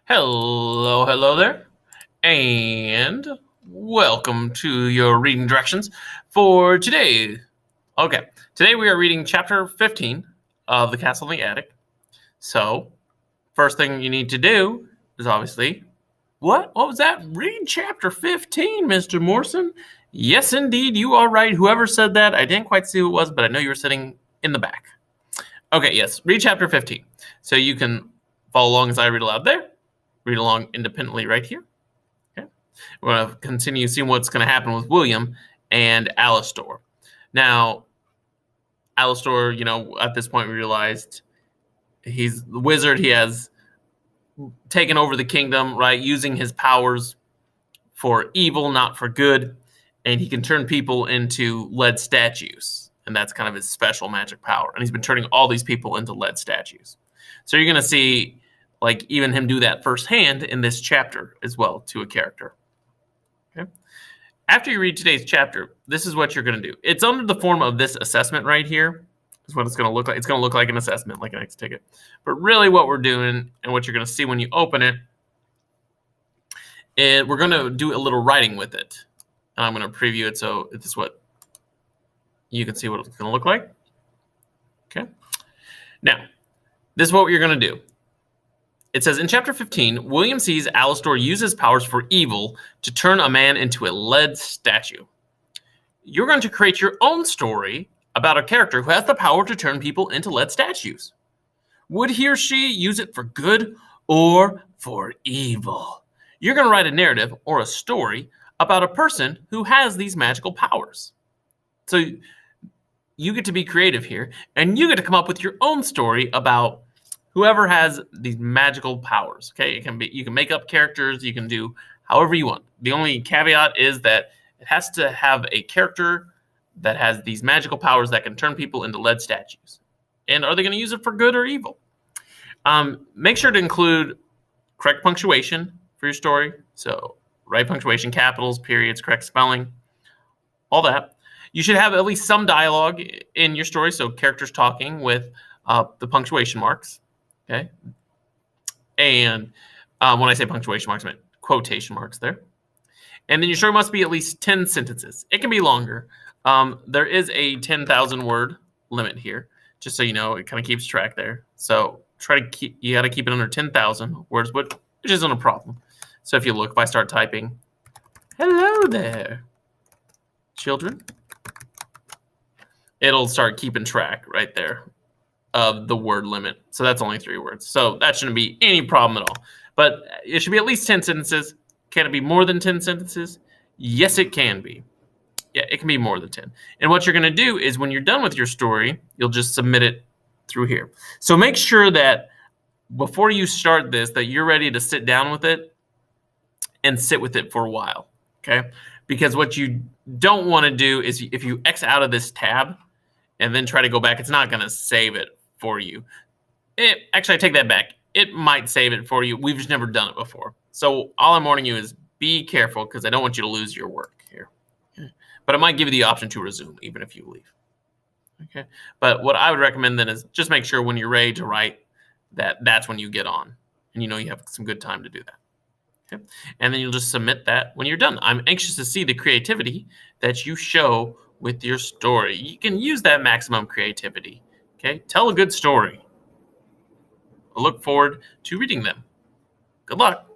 Hello there, and welcome to your reading directions for today. Okay, today we are reading chapter 15 of The Castle in the Attic. So, first thing you need to do is obviously, what? What was that? Read chapter 15, Mr. Morrison. Yes, indeed, you are right. Whoever said that, I didn't quite see who it was, but I know you were sitting in the back. Okay, yes, read chapter 15. So you can follow along as I read aloud there. Read along independently right here. Okay. We're going to continue seeing what's going to happen with William and Alastor. Now, Alastor, at this point we realized he's the wizard. He has taken over the kingdom, right, using his powers for evil, not for good. And he can turn people into lead statues. And that's kind of his special magic power. And he's been turning all these people into lead statues. So you're going to see even him do that firsthand in this chapter as well to a character. Okay. After you read today's chapter, this is what you're going to do. It's under the form of this assessment right here. Is what it's going to look like. It's going to look like an assessment, like an X ticket. But really what we're doing and what you're going to see when you open it, we're going to do a little writing with it. And I'm going to preview it so this is what you can see what it's going to look like. Okay. Now, this is what you're going to do. It says, in chapter 15, William sees Alastor use his powers for evil to turn a man into a lead statue. You're going to create your own story about a character who has the power to turn people into lead statues. Would he or she use it for good or for evil? You're going to write a narrative or a story about a person who has these magical powers. So you get to be creative here, and you get to come up with your own story about whoever has these magical powers. Okay, you can make up characters, you can do however you want. The only caveat is that it has to have a character that has these magical powers that can turn people into lead statues. And are they going to use it for good or evil? Make sure to include correct punctuation for your story. So right punctuation, capitals, periods, correct spelling, all that. You should have at least some dialogue in your story, so characters talking with the punctuation marks. Okay. And when I say punctuation marks, I meant quotation marks there. And then your story must be at least 10 sentences. It can be longer. There is a 10,000 word limit here, just so you know. It kind of keeps track there. So you got to keep it under 10,000 words, which isn't a problem. So if I start typing, hello there, children, it'll start keeping track right there of the word limit. So that's only 3 words. So that shouldn't be any problem at all. But it should be at least 10 sentences. Can it be more than 10 sentences? Yes, it can be. Yeah, it can be more than 10. And what you're going to do is when you're done with your story, you'll just submit it through here. So make sure that before you start this, that you're ready to sit down with it and sit with it for a while. Okay? Because what you don't want to do is if you X out of this tab and then try to go back, it's not going to save it for you. Actually, I take that back. It might save it for you. We've just never done it before. So all I'm warning you is be careful because I don't want you to lose your work here. But it might give you the option to resume even if you leave. Okay. But what I would recommend then is just make sure when you're ready to write that's when you get on. And you have some good time to do that. Okay. And then you'll just submit that when you're done. I'm anxious to see the creativity that you show with your story. You can use that maximum creativity. Okay, tell a good story. I look forward to reading them. Good luck.